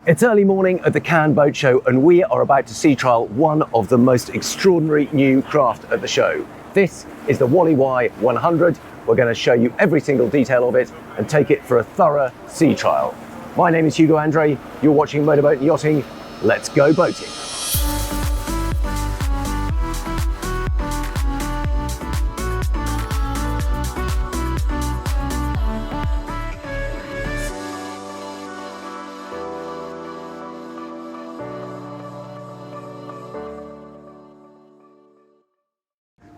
It's early morning at the Cannes Boat Show and we are about to sea trial one of the most extraordinary new craft at the show. This is the WallyWhy 100. We're going to show you every single detail of it and take it for a thorough sea trial. My name is Hugo Andreae, you're watching Motorboat and Yachting. Let's go boating.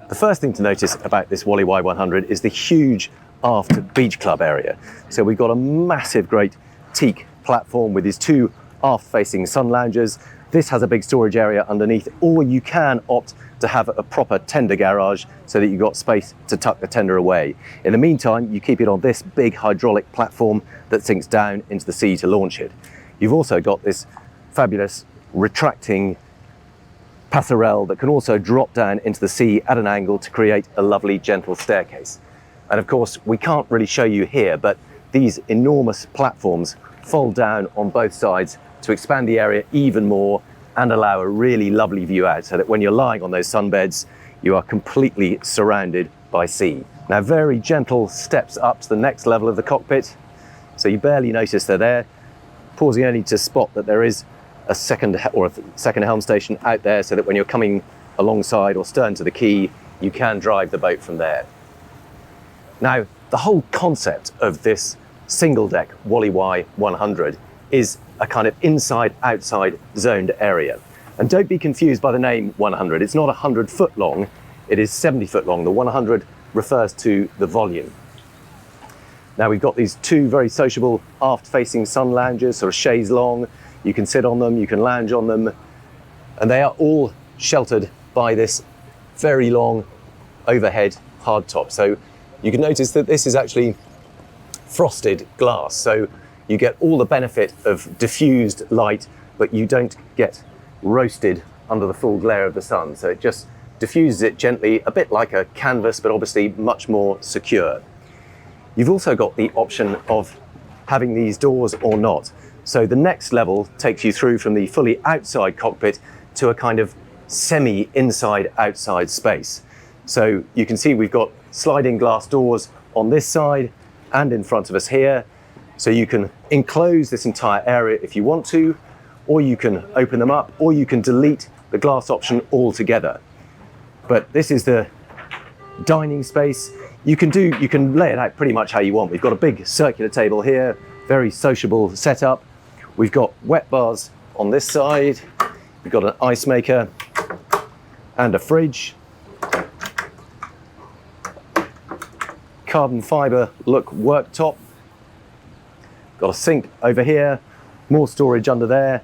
The first thing to notice about this WallyWhy 100 is the huge aft beach club area. So we've got a massive, great teak platform with these two aft-facing sun loungers. This has a big storage area underneath, or you can opt to have a proper tender garage so that you've got space to tuck the tender away. In the meantime, you keep it on this big hydraulic platform that sinks down into the sea to launch it. You've also got this fabulous retracting passerelle that can also drop down into the sea at an angle to create a lovely gentle staircase. And of course, we can't really show you here, but these enormous platforms fold down on both sides to expand the area even more and allow a really lovely view out, so that when you're lying on those sunbeds, you are completely surrounded by sea. Now, very gentle steps up to the next level of the cockpit, so you barely notice they're there, pausing only to spot that there is a second helm station out there, so that when you're coming alongside or stern to the quay, you can drive the boat from there. Now, the whole concept of this single deck WallyWhy 100 is a kind of inside-outside zoned area. And don't be confused by the name 100. It's not 100 foot long, it is 70 foot long. The 100 refers to the volume. Now we've got these two very sociable aft-facing sun loungers, sort of chaise long. You can sit on them, you can lounge on them, and they are all sheltered by this very long overhead hardtop. So you can notice that this is actually frosted glass, so you get all the benefit of diffused light, but you don't get roasted under the full glare of the sun. So it just diffuses it gently, a bit like a canvas, but obviously much more secure. You've also got the option of having these doors or not. So the next level takes you through from the fully outside cockpit to a kind of semi-inside-outside space. So you can see we've got sliding glass doors on this side and in front of us here. So you can enclose this entire area if you want to, or you can open them up, or you can delete the glass option altogether. But this is the dining space. You can lay it out pretty much how you want. We've got a big circular table here, very sociable setup. We've got wet bars on this side. We've got an ice maker and a fridge. Carbon fiber look worktop. Got a sink over here, more storage under there.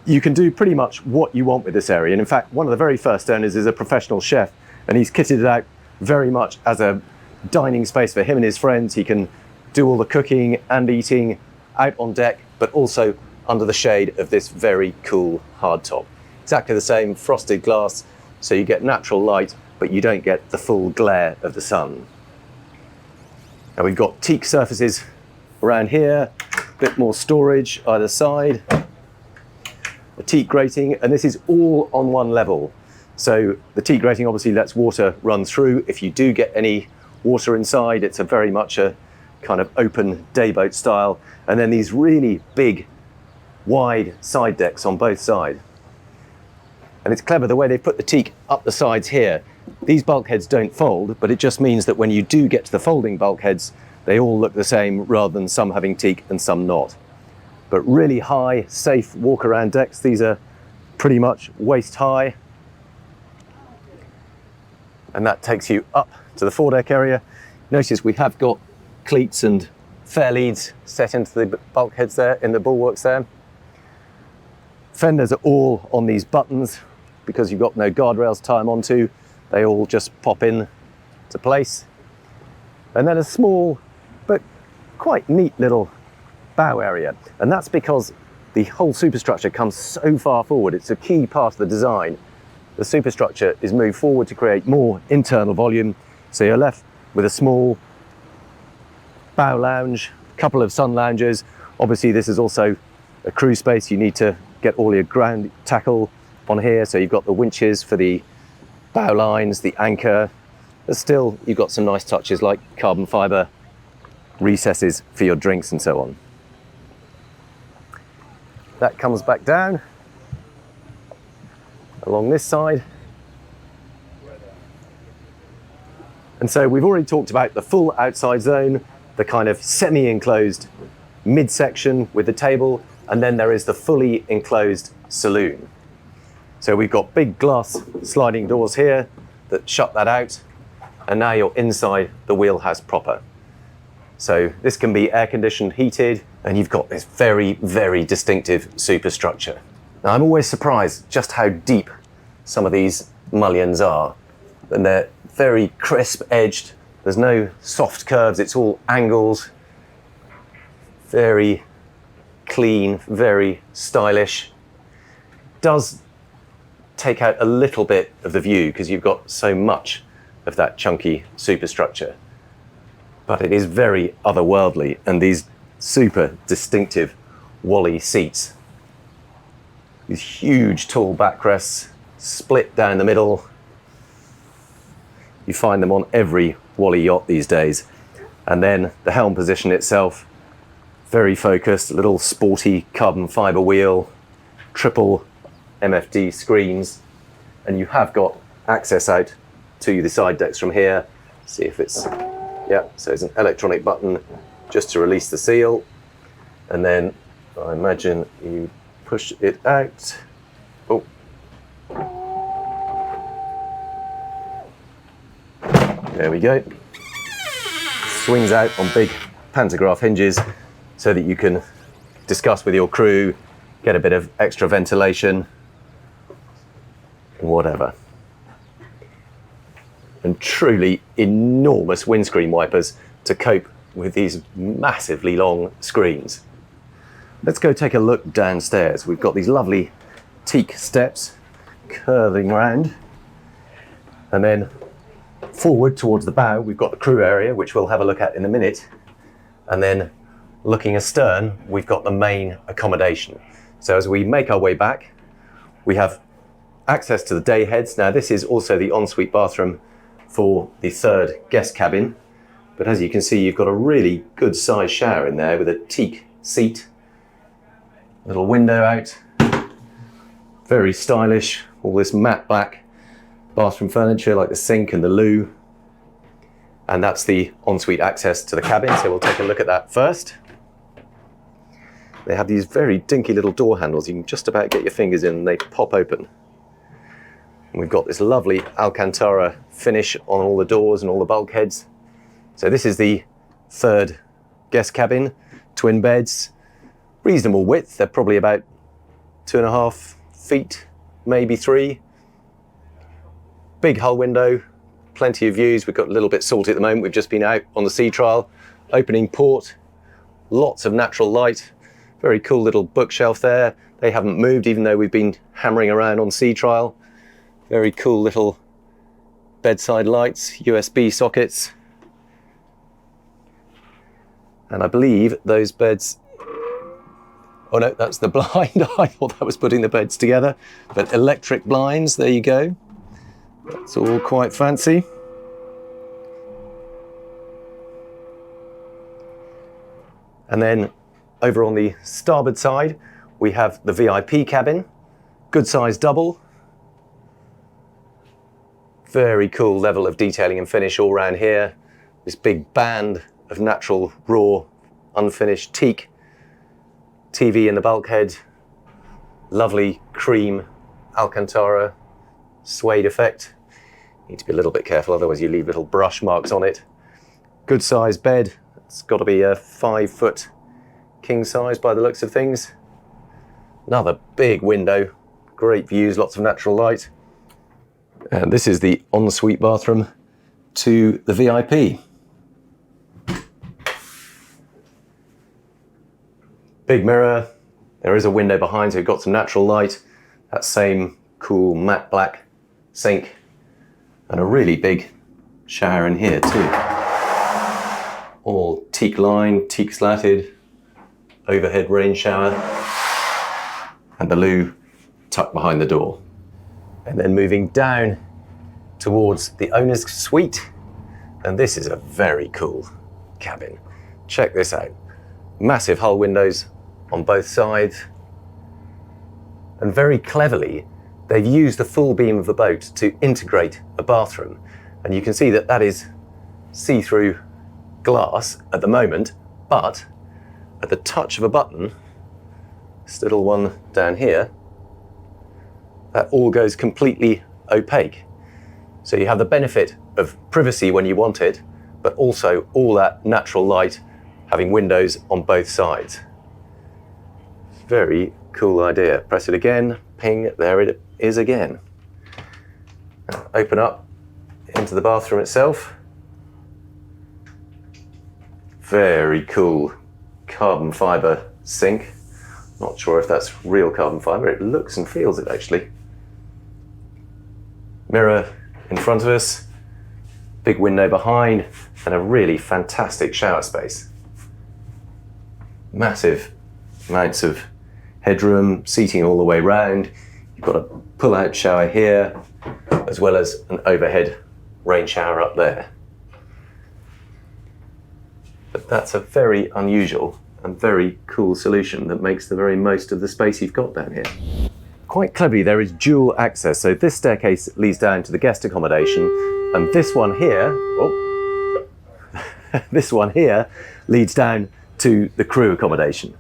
You can do pretty much what you want with this area. And in fact, one of the very first owners is a professional chef, and he's kitted it out very much as a dining space for him and his friends. He can do all the cooking and eating out on deck, but also under the shade of this very cool hardtop. Exactly the same frosted glass, so you get natural light, but you don't get the full glare of the sun. Now we've got teak surfaces around here, a bit more storage either side, a teak grating, and this is all on one level. So the teak grating obviously lets water run through. If you do get any water inside, it's very much a kind of open dayboat style. And then these really big, wide side decks on both sides. And it's clever the way they put the teak up the sides here. These bulkheads don't fold, but it just means that when you do get to the folding bulkheads, they all look the same rather than some having teak and some not. But really high, safe walk around decks. These are pretty much waist high. And that takes you up to the foredeck area. Notice we have got cleats and fair leads set into the bulkheads there, in the bulwarks there. Fenders are all on these buttons because you've got no guardrails to tie them onto. They all just pop in to place. And then a small but quite neat little bow area. And that's because the whole superstructure comes so far forward. It's a key part of the design. The superstructure is moved forward to create more internal volume. So you're left with a small bow lounge, a couple of sun lounges. Obviously this is also a crew space. You need to get all your ground tackle on here. So you've got the winches for the bow lines, the anchor, but still you've got some nice touches like carbon fibre recesses for your drinks and so on. That comes back down along this side. And so we've already talked about the full outside zone, the kind of semi-enclosed midsection with the table, and then there is the fully enclosed saloon. So we've got big glass sliding doors here that shut that out, and now you're inside the wheelhouse proper. So this can be air conditioned, heated, and you've got this very, very distinctive superstructure. Now I'm always surprised just how deep some of these mullions are, and they're very crisp edged. There's no soft curves, it's all angles. Very clean, very stylish. Does take out a little bit of the view because you've got so much of that chunky superstructure. But it is very otherworldly, and these super distinctive Wally seats. These huge tall backrests, split down the middle. You find them on every Wally yacht these days. And then the helm position itself, very focused, little sporty carbon fibre wheel, triple MFD screens, and you have got access out to the side decks from here. See if it's, yeah, so there's an electronic button just to release the seal, and then I imagine you push it out. Oh. There we go. Swings out on big pantograph hinges so that you can discuss with your crew, get a bit of extra ventilation, whatever. And truly enormous windscreen wipers to cope with these massively long screens. Let's go take a look downstairs. We've got these lovely teak steps curving round, and then forward towards the bow we've got the crew area, which we'll have a look at in a minute, and then looking astern we've got the main accommodation. So as we make our way back, we have access to the day heads. Now this is also the ensuite bathroom for the third guest cabin, but as you can see you've got a really good sized shower in there with a teak seat, little window out, very stylish, all this matte black bathroom furniture like the sink and the loo, and that's the ensuite access to the cabin, so we'll take a look at that first. They have these very dinky little door handles, you can just about get your fingers in and they pop open. And we've got this lovely Alcantara finish on all the doors and all the bulkheads. So this is the third guest cabin, twin beds, reasonable width, they're probably about 2.5 feet, maybe 3. Big hull window, plenty of views. We've got a little bit salty at the moment. We've just been out on the sea trial. Opening port, lots of natural light. Very cool little bookshelf there. They haven't moved even though we've been hammering around on sea trial. Very cool little bedside lights, USB sockets. And I believe those beds, oh no, that's the blind. I thought that was putting the beds together. But electric blinds, there you go. That's all quite fancy. And then over on the starboard side, we have the VIP cabin, good size double. Very cool level of detailing and finish all around here. This big band of natural, raw, unfinished teak. TV in the bulkhead. Lovely cream Alcantara suede effect. Need to be a little bit careful, otherwise you leave little brush marks on it. Good size bed. It's got to be a 5-foot king size by the looks of things. Another big window, great views, lots of natural light. And this is the ensuite bathroom to the VIP. Big mirror. There is a window behind, so you've got some natural light. That same cool matte black sink, and a really big shower in here too. All teak lined, teak slatted, overhead rain shower. and the loo tucked behind the door. And then moving down towards the owner's suite. And this is a very cool cabin. Check this out. Massive hull windows on both sides. And very cleverly, they've used the full beam of the boat to integrate a bathroom. And you can see that that is see-through glass at the moment, but at the touch of a button, this little one down here, that all goes completely opaque. So you have the benefit of privacy when you want it, but also all that natural light, having windows on both sides. Very cool idea. Press it again, ping, there it is again. Open up into the bathroom itself. Very cool carbon fibre sink. Not sure if that's real carbon fibre, it looks and feels it actually. Mirror in front of us, big window behind, and a really fantastic shower space. Massive amounts of headroom, seating all the way round. You've got a pull-out shower here, as well as an overhead rain shower up there. But that's a very unusual and very cool solution that makes the very most of the space you've got down here. Quite cleverly, there is dual access. So this staircase leads down to the guest accommodation, and this one here, this one here leads down to the crew accommodation.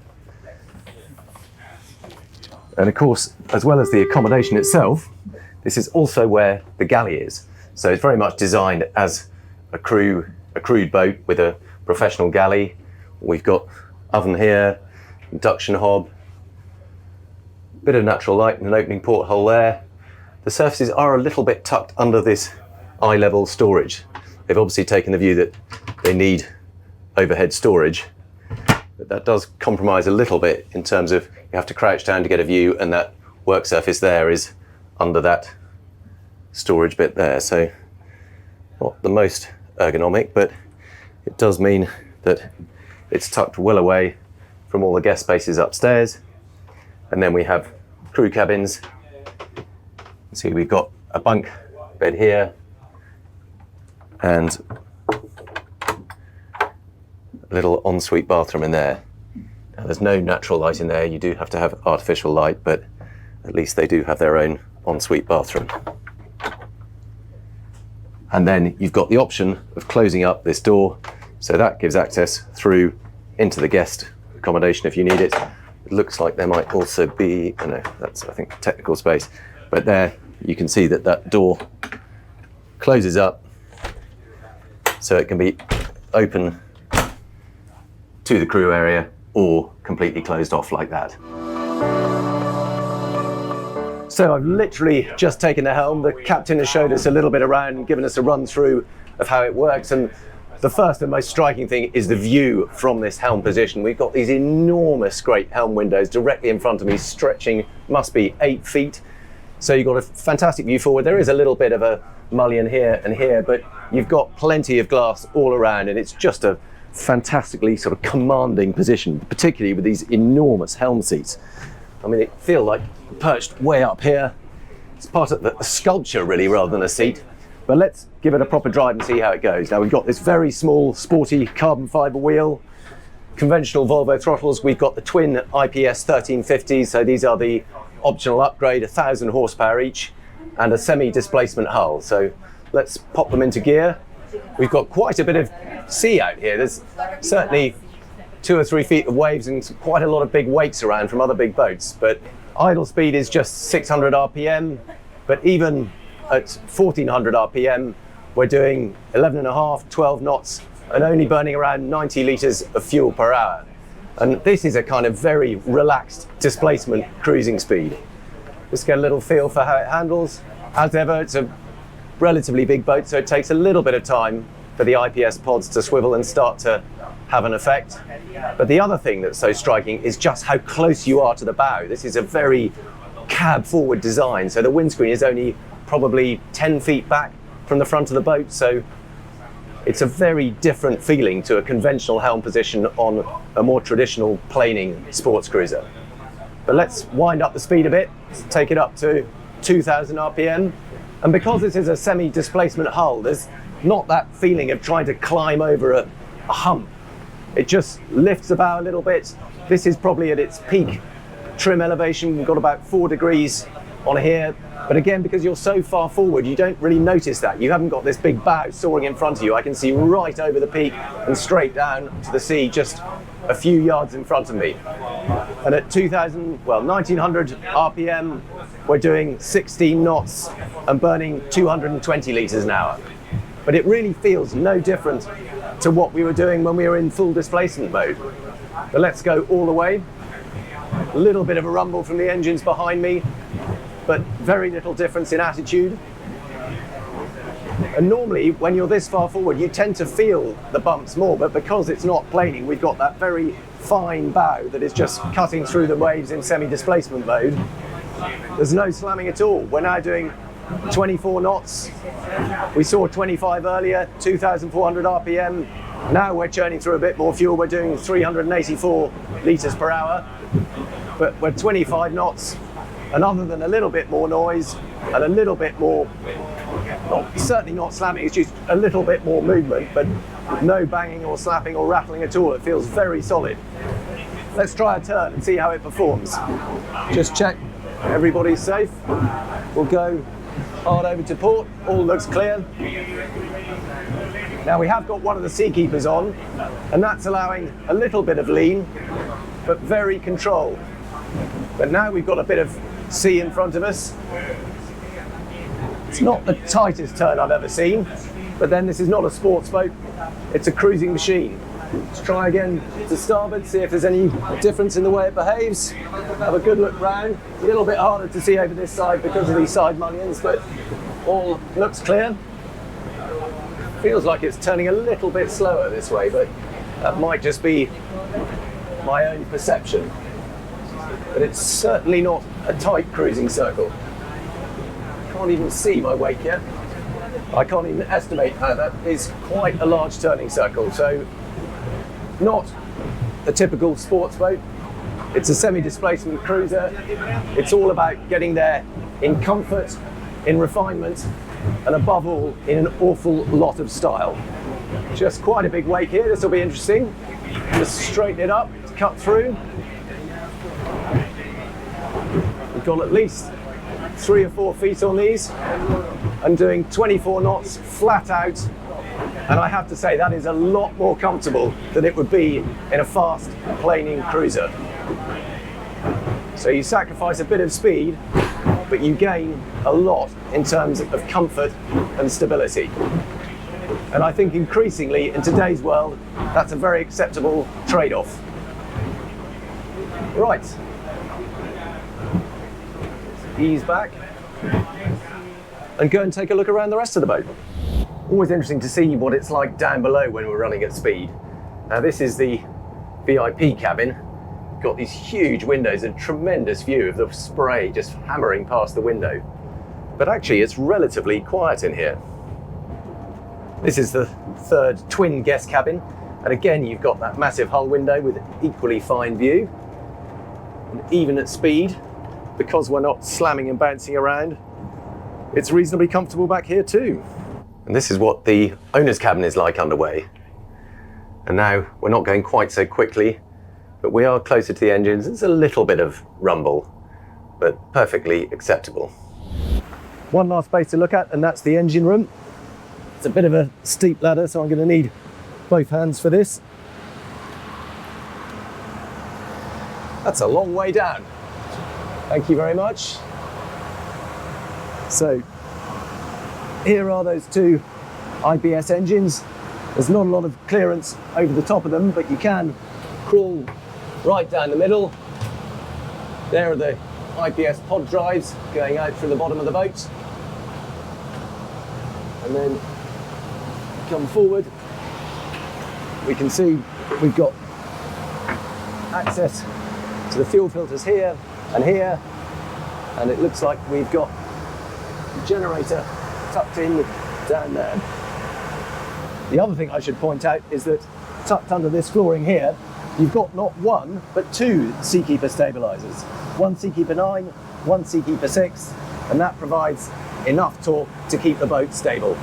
And of course, as well as the accommodation itself, this is also where the galley is. So it's very much designed as a crewed boat with a professional galley. We've got oven here, induction hob, bit of natural light and an opening porthole there. The surfaces are a little bit tucked under this eye-level storage. They've obviously taken the view that they need overhead storage, but that does compromise a little bit in terms of you have to crouch down to get a view, and that work surface there is under that storage bit there. So not the most ergonomic, but it does mean that it's tucked well away from all the guest spaces upstairs. And then we have crew cabins. See, we've got a bunk bed here and a little ensuite bathroom in there. Now, there's no natural light in there. You do have to have artificial light, but at least they do have their own ensuite bathroom. And then you've got the option of closing up this door, so that gives access through into the guest accommodation if you need it. It looks like there might also be, no, that's I think technical space, but there you can see that that door closes up so it can be open to the crew area or completely closed off like that. So I've literally just taken the helm. The captain has showed us a little bit around and given us a run through of how it works, and the first and most striking thing is the view from this helm position. We've got these enormous great helm windows directly in front of me, stretching, must be 8 feet. So you've got a fantastic view forward. There is a little bit of a mullion here and here, but you've got plenty of glass all around, and it's just a fantastically sort of commanding position, particularly with these enormous helm seats. I mean, it feels like perched way up here. It's part of a sculpture really rather than a seat. But let's give it a proper drive and see how it goes. Now we've got this very small, sporty carbon fibre wheel, conventional Volvo throttles. We've got the twin IPS 1350s, so these are the optional upgrade, 1,000 horsepower each, and a semi-displacement hull. So let's pop them into gear. We've got quite a bit of sea out here. There's certainly 2 or 3 feet of waves and quite a lot of big wakes around from other big boats. But idle speed is just 600 RPM, but even at 1400 RPM, we're doing 11.5, 12 knots and only burning around 90 litres of fuel per hour. And this is a kind of very relaxed displacement cruising speed. Just get a little feel for how it handles. As ever, it's a relatively big boat, so it takes a little bit of time for the IPS pods to swivel and start to have an effect. But the other thing that's so striking is just how close you are to the bow. This is a very cab forward design, so the windscreen is only probably 10 feet back from the front of the boat, so it's a very different feeling to a conventional helm position on a more traditional planing sports cruiser. But let's wind up the speed a bit, let's take it up to 2000 RPM. And because this is a semi-displacement hull, there's not that feeling of trying to climb over a hump. It just lifts the bow a little bit. This is probably at its peak trim elevation. We've got about 4 degrees on here. But again, because you're so far forward, you don't really notice that. You haven't got this big bow soaring in front of you. I can see right over the peak and straight down to the sea just a few yards in front of me. And at 1900 RPM, we're doing 16 knots and burning 220 litres an hour. But it really feels no different to what we were doing when we were in full displacement mode. But let's go all the way. A little bit of a rumble from the engines behind me, but very little difference in attitude. And normally, when you're this far forward, you tend to feel the bumps more, but because it's not planing, we've got that very fine bow that is just cutting through the waves in semi-displacement mode. There's no slamming at all. We're now doing 24 knots. We saw 25 earlier, 2,400 RPM. Now we're churning through a bit more fuel. We're doing 384 litres per hour, but we're 25 knots. And other than a little bit more noise and a little bit more, certainly not slamming, it's just a little bit more movement, but no banging or slapping or rattling at all. It feels very solid. Let's try a turn and see how it performs. Just check everybody's safe. We'll go hard over to port. All looks clear. Now we have got one of the seakeepers on, and that's allowing a little bit of lean, but very controlled. But now we've got a bit of sea in front of us. It's not the tightest turn I've ever seen, but then this is not a sports boat, it's a cruising machine. Let's try again to starboard, see if there's any difference in the way it behaves. Have a good look round. A little bit harder to see over this side because of these side mullions, but all looks clear. Feels like it's turning a little bit slower this way, but that might just be my own perception. But it's certainly not a tight cruising circle. Can't even see my wake yet. I can't even estimate how that is quite a large turning circle. So not a typical sports boat. It's a semi-displacement cruiser. It's all about getting there in comfort, in refinement, and above all, in an awful lot of style. Just quite a big wake here. This will be interesting. Just straighten it up, cut through. We've got at least 3 or 4 feet on these and doing 24 knots flat out. And I have to say that is a lot more comfortable than it would be in a fast planing cruiser. So you sacrifice a bit of speed, but you gain a lot in terms of comfort and stability. And I think increasingly in today's world, that's a very acceptable trade-off. Right. Ease back and go and take a look around the rest of the boat. Always interesting to see what it's like down below when we're running at speed. Now this is the VIP cabin. Got these huge windows and tremendous view of the spray just hammering past the window. But actually it's relatively quiet in here. This is the 3rd twin guest cabin. And again, you've got that massive hull window with equally fine view. And even at speed, because we're not slamming and bouncing around, it's reasonably comfortable back here too. And this is what the owner's cabin is like underway. And now we're not going quite so quickly, but we are closer to the engines. There's a little bit of rumble, but perfectly acceptable. One last space to look at, and that's the engine room. It's a bit of a steep ladder, so I'm going to need both hands for this. That's a long way down. Thank you very much. So here are those 2 IBS engines. There's not a lot of clearance over the top of them, but you can crawl right down the middle. There are the IPS pod drives going out through the bottom of the boat. And then come forward. We can see we've got access to the fuel filters here and here. And it looks like we've got a generator tucked in down there. The other thing I should point out is that tucked under this flooring here you've got not one, but two Seakeeper stabilisers. One Seakeeper 9, one Seakeeper 6, and that provides enough torque to keep the boat stable.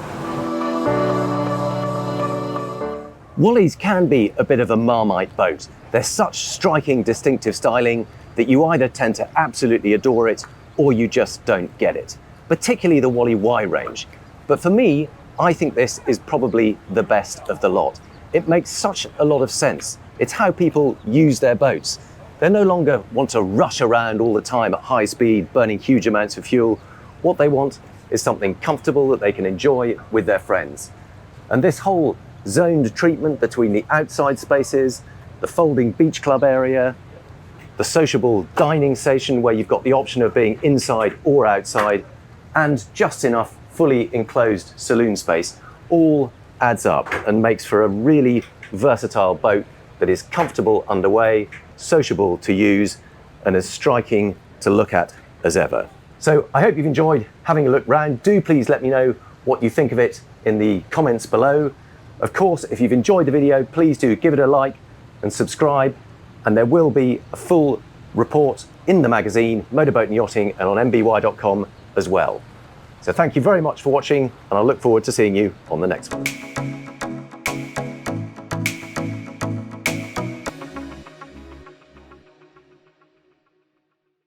Wally's can be a bit of a Marmite boat. They're such striking, distinctive styling that you either tend to absolutely adore it or you just don't get it, particularly the WallyWhy range. But for me, I think this is probably the best of the lot. It makes such a lot of sense. It's how people use their boats. They no longer want to rush around all the time at high speed, burning huge amounts of fuel. What they want is something comfortable that they can enjoy with their friends. And this whole zoned treatment between the outside spaces, the folding beach club area, the sociable dining station where you've got the option of being inside or outside, and just enough fully enclosed saloon space, all adds up and makes for a really versatile boat that is comfortable underway, sociable to use, and as striking to look at as ever. So I hope you've enjoyed having a look round. Do please let me know what you think of it in the comments below. Of course, if you've enjoyed the video, please do give it a like and subscribe, and there will be a full report in the magazine, Motorboat and Yachting, and on mby.com as well. So thank you very much for watching, and I look forward to seeing you on the next one.